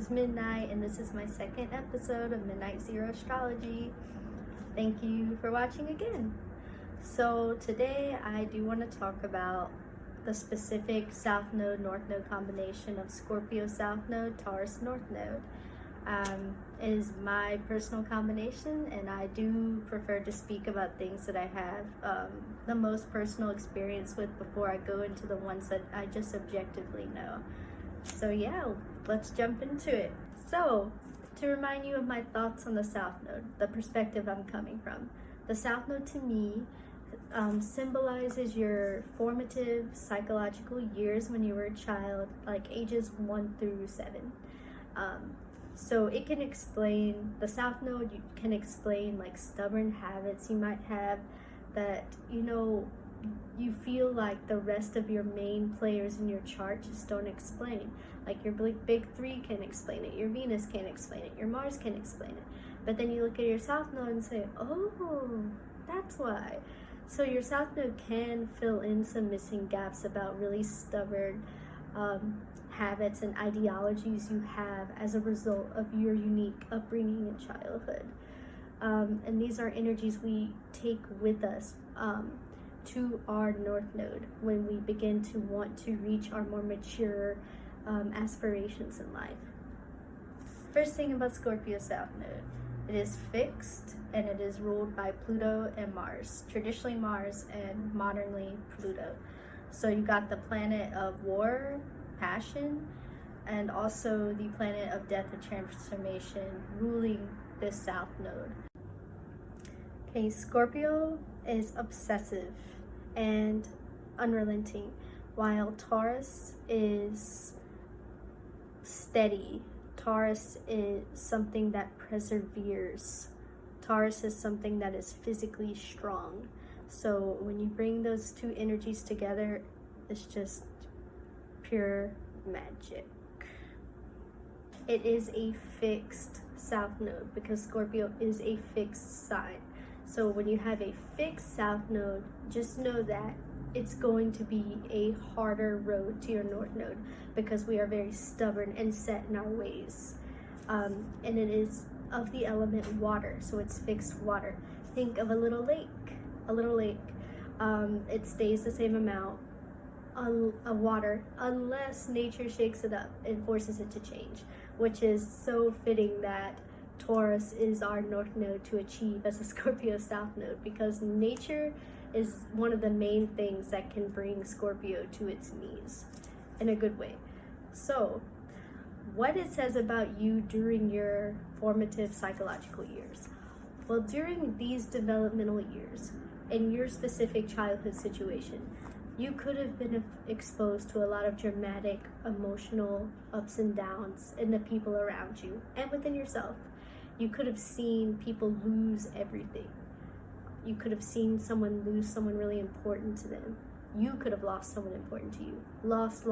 is Midnight, and this is my second episode of Midnight Zero Astrology. Thank you for watching again. So today I do want to talk about the specific South Node North Node combination of Scorpio South Node, Taurus North Node. It is my personal combination, and I do prefer to speak about things that I have the most personal experience with before I go into the ones that I just objectively know. So yeah, let's jump into it. So, to remind you of my thoughts on the South Node, the perspective I'm coming from. The South Node to me symbolizes your formative psychological years when you were a child, like ages 1 through 7. So it can explain, the South Node can explain like stubborn habits you might have that, you feel like the rest of your main players in your chart just don't explain. Like your big three can't explain it, your Venus can't explain it, your Mars can't explain it. But then you look at your South Node and say, oh, that's why. So your South Node can fill in some missing gaps about really stubborn habits and ideologies you have as a result of your unique upbringing in childhood. And these are energies we take with us to our North Node when we begin to want to reach our more mature aspirations in life. First thing about Scorpio South Node, it is fixed and it is ruled by Pluto and Mars, traditionally Mars and modernly Pluto. So you got the planet of war, passion, and also the planet of death and transformation ruling this South Node. Okay, Scorpio is obsessive and unrelenting, while Taurus is steady. Taurus is something that perseveres. Taurus is something that is physically strong. So when you bring those two energies together, it's just pure magic. It is a fixed South Node because Scorpio is a fixed sign. So when you have a fixed South Node, just know that it's going to be a harder road to your North Node because we are very stubborn and set in our ways. And it is of the element water, so it's fixed water. Think of a little lake. It stays the same amount of water unless nature shakes it up and forces it to change, which is so fitting that Taurus is our North Node to achieve as a Scorpio South Node, because nature is one of the main things that can bring Scorpio to its knees in a good way. So what it says about you during your formative psychological years. Well, during these developmental years, in your specific childhood situation, you could have been exposed to a lot of dramatic emotional ups and downs in the people around you and within yourself. You could have seen people lose everything. You could have seen someone lose someone really important to them. You could have lost someone important to you. Loss.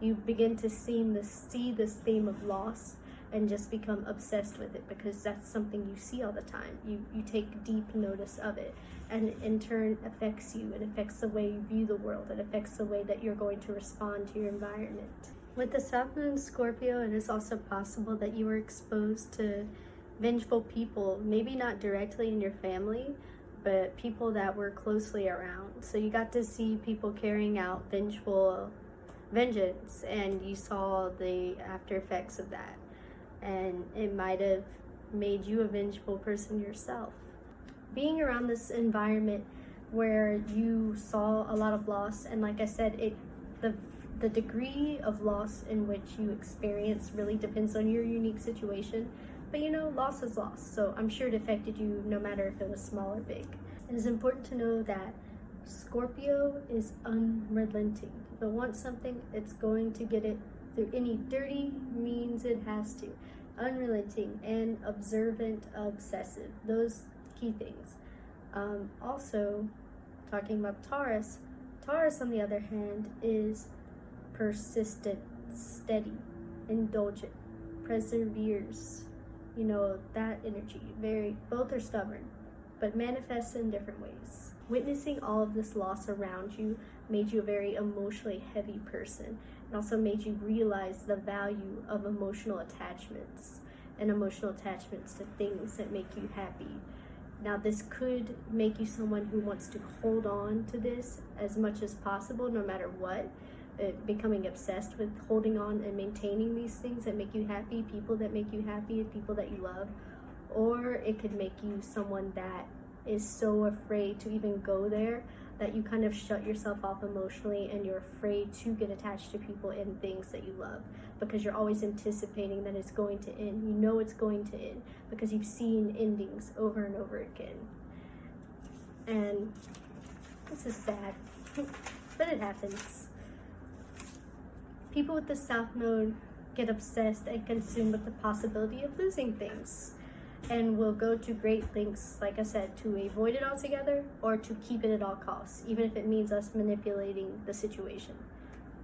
You begin to see this theme of loss and just become obsessed with it because that's something you see all the time. You take deep notice of it, and it in turn affects you. It affects the way you view the world. It affects the way that you're going to respond to your environment. With the South Node in Scorpio, it is also possible that you were exposed to vengeful people, maybe not directly in your family, but people that were closely around. So you got to see people carrying out vengeance, and you saw the after effects of that. And it might have made you a vengeful person yourself. Being around this environment where you saw a lot of loss, and like I said, the degree of loss in which you experience really depends on your unique situation. But loss is loss, so I'm sure it affected you no matter if it was small or big. It is important to know that Scorpio is unrelenting. If it wants something, it's going to get it through any dirty means it has to. Unrelenting and observant, obsessive. Those key things. Also, talking about Taurus on the other hand is persistent, steady, indulgent, perseveres. That energy. Both are stubborn. but manifests in different ways. Witnessing all of this loss around you made you a very emotionally heavy person, and also made you realize the value of emotional attachments and emotional attachments to things that make you happy. Now, this could make you someone who wants to hold on to this as much as possible, no matter what, becoming obsessed with holding on and maintaining these things that make you happy, people that make you happy, and people that you love. Or it could make you someone that is so afraid to even go there that you kind of shut yourself off emotionally, and you're afraid to get attached to people and things that you love, because you're always anticipating that it's going to end. You know it's going to end because you've seen endings over and over again. And this is sad, but it happens. People with the South Node get obsessed and consumed with the possibility of losing things, and will go to great lengths, like I said, to avoid it altogether or to keep it at all costs, even if it means us manipulating the situation.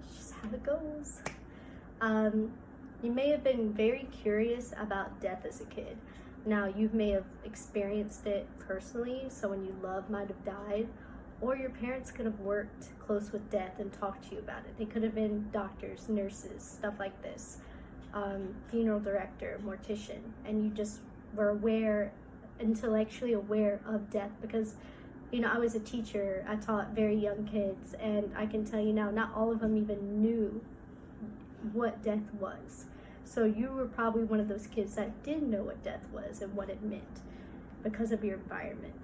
It's just how it goes. You may have been very curious about death as a kid. Now, you may have experienced it personally, someone you love might have died, or your parents could have worked close with death and talked to you about it. They could have been doctors, nurses, stuff like this, funeral director, mortician, and you just were aware, intellectually aware of death, because I was a teacher. I taught very young kids, and I can tell you now, not all of them even knew what death was. So you were probably one of those kids that did know what death was and what it meant because of your environment.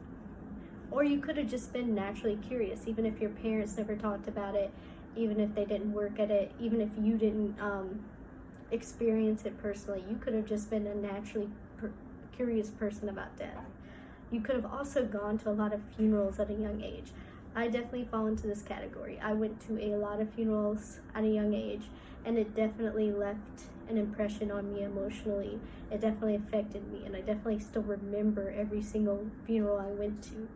Or you could have just been naturally curious, even if your parents never talked about it, even if they didn't work at it, even if you didn't experience it personally. You could have just been a naturally curious person about death. You could have also gone to a lot of funerals at a young age. I definitely fall into this category. I went to a lot of funerals at a young age, and it definitely left an impression on me emotionally. It definitely affected me, and I definitely still remember every single funeral I went to.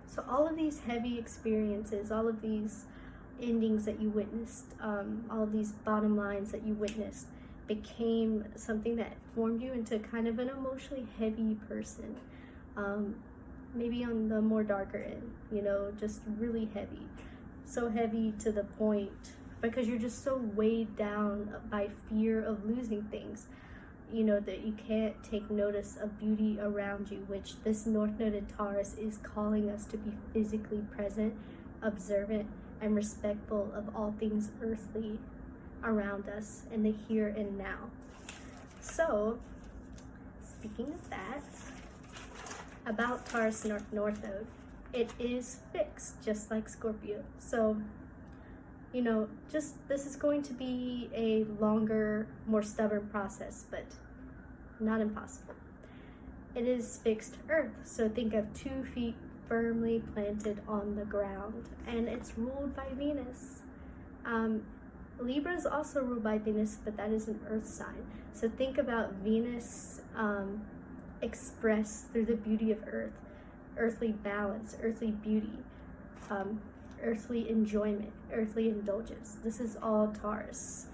So all of these heavy experiences, all of these endings that you witnessed, all of these bottom lines that you witnessed, became something that formed you into kind of an emotionally heavy person. Maybe on the more darker end, just really heavy. So heavy to the point, because you're just so weighed down by fear of losing things, that you can't take notice of beauty around you, which this North Node in Taurus is calling us to be physically present, observant, and respectful of all things earthly around us in the here and now. So, speaking of that, about Taurus North Node, it is fixed, just like Scorpio. So, this is going to be a longer, more stubborn process, but not impossible. It is fixed Earth, so think of 2 feet firmly planted on the ground, and it's ruled by Venus. Libra is also ruled by Venus, but that is an Earth sign. So think about Venus expressed through the beauty of Earth, earthly balance, earthly beauty, earthly enjoyment, earthly indulgence. This is all Taurus.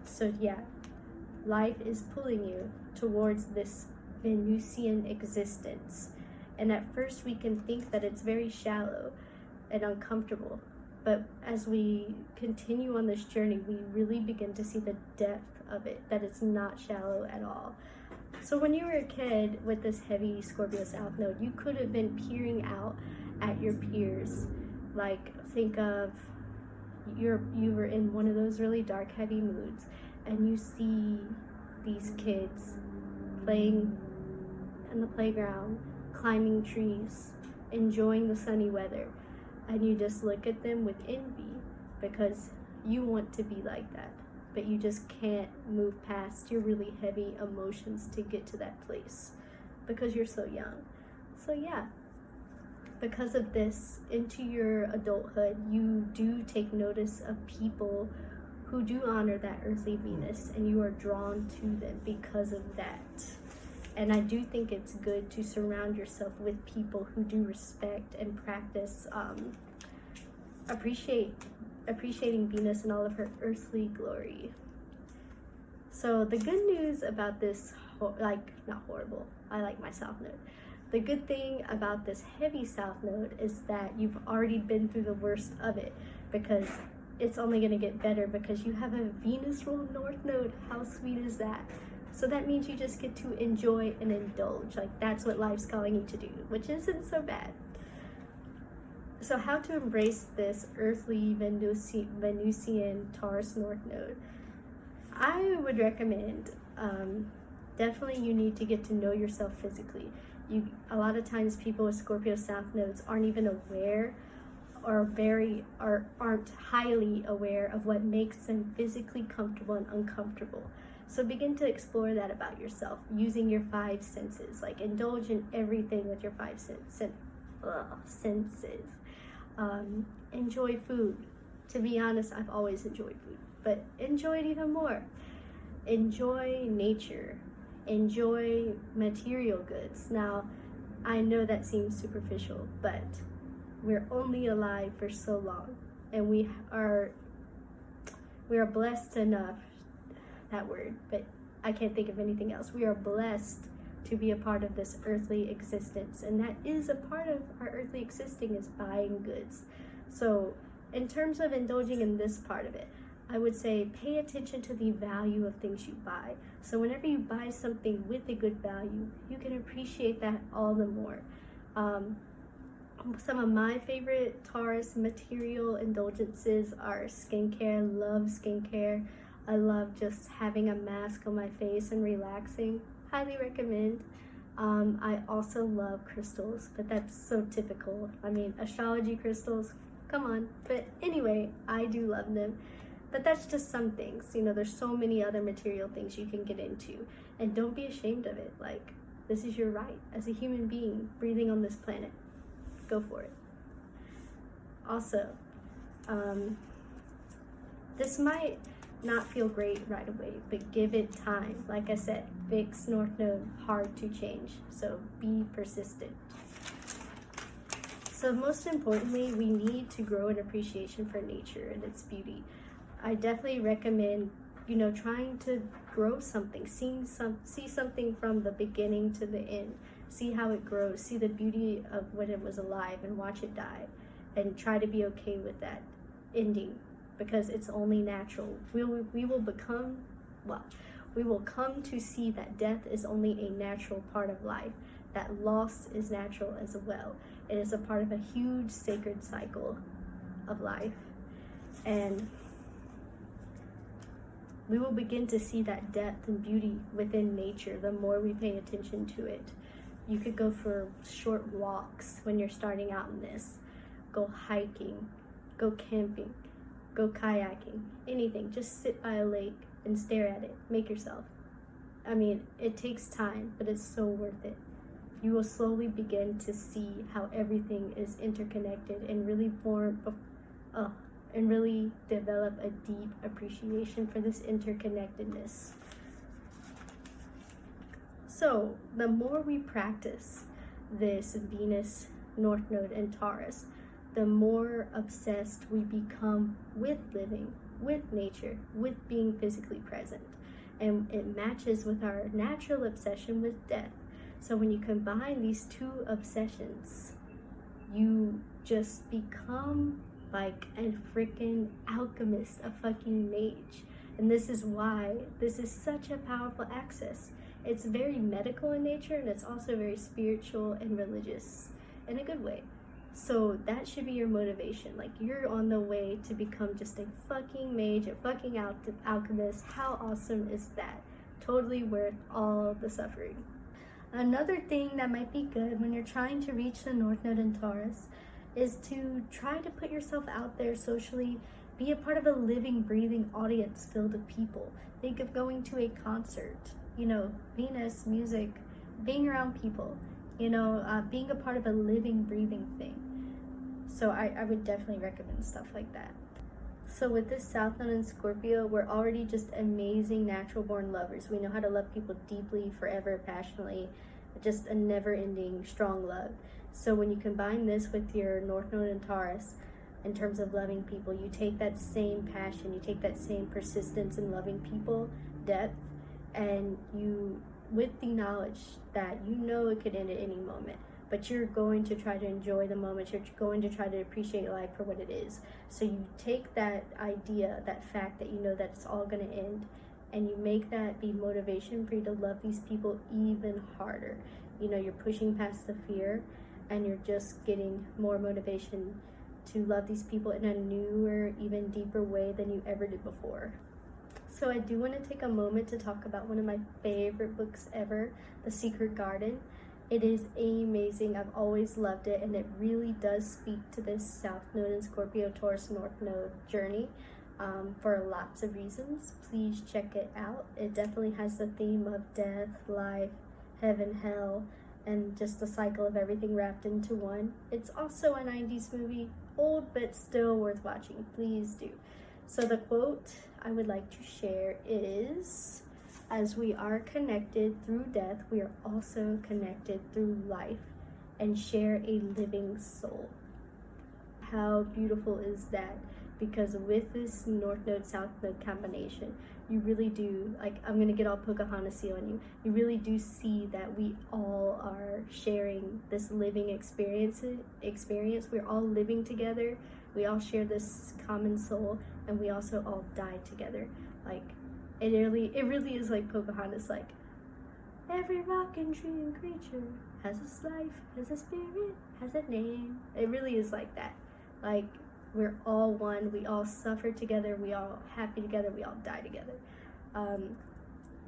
So yeah, life is pulling you towards this Venusian existence. And at first we can think that it's very shallow and uncomfortable. But as we continue on this journey, we really begin to see the depth of it, that it's not shallow at all. So when you were a kid with this heavy Scorpio South Node, you could have been peering out at your peers. Like, think of you were in one of those really dark, heavy moods, and you see these kids playing in the playground, climbing trees, enjoying the sunny weather, and you just look at them with envy because you want to be like that, but you just can't move past your really heavy emotions to get to that place because you're so young. So yeah, because of this, into your adulthood, you do take notice of people who do honor that earthly Venus, and you are drawn to them because of that. And I do think it's good to surround yourself with people who do respect and practice appreciating Venus and all of her earthly glory. So the good news about this, not horrible, I like my South Node. The good thing about this heavy South Node is that you've already been through the worst of it, because it's only going to get better because you have a Venus ruled North Node. How sweet is that? So that means you just get to enjoy and indulge. Like, that's what life's calling you to do, which isn't so bad. So how to embrace this earthly Venusian Taurus North Node? I would recommend, definitely you need to get to know yourself physically. A lot of times people with Scorpio South Nodes aren't even aware or aren't highly aware of what makes them physically comfortable and uncomfortable. So begin to explore that about yourself using your 5 senses. Like, indulge in everything with your 5 senses. Enjoy food. To be honest, I've always enjoyed food, but enjoy it even more. Enjoy nature. Enjoy material goods. Now, I know that seems superficial, but we're only alive for so long, and we are blessed enough, that word, but I can't think of anything else. We are blessed to be a part of this earthly existence, and that is a part of our earthly existing, is buying goods. So in terms of indulging in this part of it, I would say pay attention to the value of things you buy. So whenever you buy something with a good value, you can appreciate that all the more. Some of my favorite Taurus material indulgences are skincare. Love skincare. I love just having a mask on my face and relaxing. Highly recommend. I also love crystals, but that's so typical. I mean, astrology crystals, come on. But anyway, I do love them. But that's just some things. You know, there's so many other material things you can get into. And don't be ashamed of it. Like, this is your right as a human being breathing on this planet. Go for it. Also, this might not feel great right away, but give it time. Like I said, Vix North Node, hard to change, so be persistent. So most importantly, we need to grow an appreciation for nature and its beauty. I definitely recommend, you know, trying to grow something, see something from the beginning to the end, see how it grows, see the beauty of when it was alive and watch it die, and try to be okay with that ending, because it's only natural. We will come to see that death is only a natural part of life, that loss is natural as well. It is a part of a huge sacred cycle of life, and we will begin to see that depth and beauty within nature the more we pay attention to it. You could go for short walks when you're starting out in this. Go hiking, go camping, go kayaking, anything. Just sit by a lake and stare at it. Make yourself. I mean, it takes time, but it's so worth it. You will slowly begin to see how everything is interconnected and really develop a deep appreciation for this interconnectedness. So the more we practice this Venus North Node and Taurus, the more obsessed we become with living, with nature, with being physically present. And it matches with our natural obsession with death. So when you combine these two obsessions, you just become like a freaking alchemist, a fucking mage. And this is why this is such a powerful axis. It's very medical in nature, and it's also very spiritual and religious in a good way. So that should be your motivation. Like, you're on the way to become just a fucking mage, a fucking alchemist. How awesome is that? Totally worth all the suffering. Another thing that might be good when you're trying to reach the North Node in Taurus is to try to put yourself out there socially. Be a part of a living, breathing audience filled with people. Think of going to a concert, you know, Venus, music, being around people, you know, being a part of a living, breathing thing. So I would definitely recommend stuff like that. So with this South Node in Scorpio, we're already just amazing natural born lovers. We know how to love people deeply, forever, passionately, just a never-ending, strong love. So when you combine this with your North Node in Taurus, in terms of loving people, you take that same passion, you take that same persistence in loving people, depth, and you with the knowledge that you know it could end at any moment, but you're going to try to enjoy the moment. You're going to try to appreciate life for what it is. So you take that idea, that fact that you know that it's all going to end, and you make that be motivation for you to love these people even harder. You know, you're pushing past the fear, and you're just getting more motivation to love these people in a newer, even deeper way than you ever did before. So I do want to take a moment to talk about one of my favorite books ever, The Secret Garden. It is amazing. I've always loved it, and it really does speak to this South Node and Scorpio Taurus North Node journey for lots of reasons. Please check it out. It definitely has the theme of death, life, heaven, hell, and just the cycle of everything wrapped into one. It's also a 90s movie, old but still worth watching. Please do. So the quote I would like to share is, "As we are connected through death, we are also connected through life and share a living soul." How beautiful is that? Because with this North Node, South Node combination, you really do, like, I'm going to get all Pocahontas-y on you. You really do see that we all are sharing this living experience. We're all living together. We all share this common soul, and we also all die together. Like, it really is like Pocahontas, like, every rock and tree and creature has its life, has a spirit, has a name. It really is like that. Like, we're all one. We all suffer together. We all happy together. We all die together.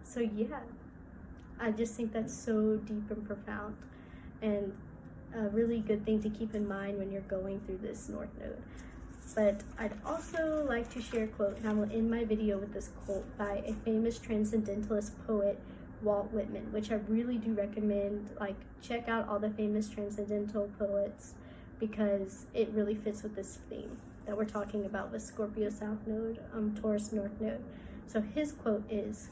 So yeah, I just think that's so deep and profound, and a really good thing to keep in mind when you're going through this North Node. But I'd also like to share a quote, and I will end my video with this quote by a famous transcendentalist poet, Walt Whitman, which I really do recommend. Like, check out all the famous transcendental poets, because it really fits with this theme that we're talking about with Scorpio South Node, Taurus North Node. So his quote is,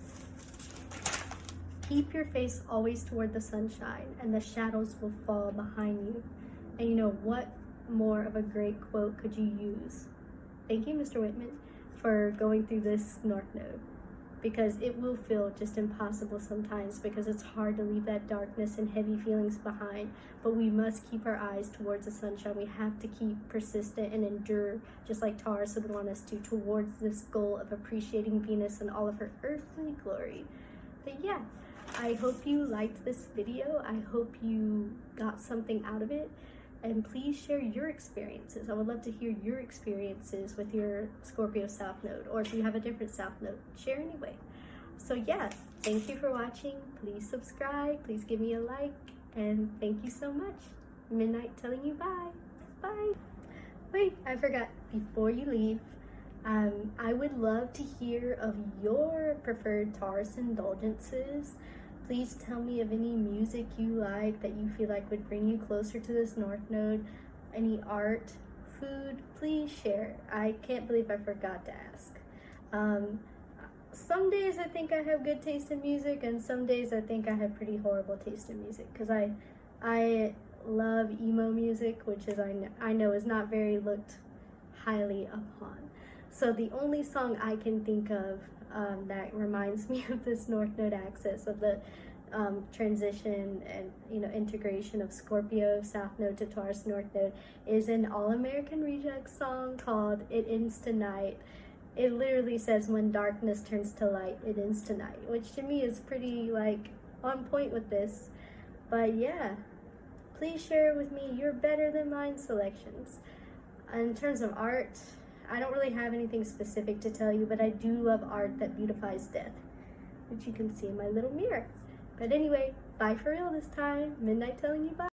"Keep your face always toward the sunshine, and the shadows will fall behind you." And you know, what more of a great quote could you use? Thank you, Mr. Whitman, for going through this North Node, because it will feel just impossible sometimes, because it's hard to leave that darkness and heavy feelings behind. But we must keep our eyes towards the sunshine. We have to keep persistent and endure, just like Taurus would want us to, towards this goal of appreciating Venus and all of her earthly glory. But yeah, I hope you liked this video. I hope you got something out of it. And please share your experiences. I would love to hear your experiences with your Scorpio South Node, or if you have a different South Node, share anyway. So yeah, thank you for watching. Please subscribe, please give me a like, and thank you so much. Midnight telling you bye. Bye. Wait, I forgot, before you leave, I would love to hear of your preferred Taurus indulgences. Please tell me of any music you like that you feel like would bring you closer to this North Node. Any art, food, please share. I can't believe I forgot to ask. Some days I think I have good taste in music, and some days I think I have pretty horrible taste in music, because I love emo music, which is I know is not very looked highly upon. So the only song I can think of that reminds me of this North Node axis, of the transition and, you know, integration of Scorpio South Node to Taurus North Node, is an All-American Rejects song called "It Ends Tonight." It literally says, "When darkness turns to light, it ends tonight," which to me is pretty, like, on point with this. But yeah, please share with me your better than mine selections. In terms of art, I don't really have anything specific to tell you, but I do love art that beautifies death, which you can see in my little mirror. But anyway, bye for real this time. Midnight telling you bye.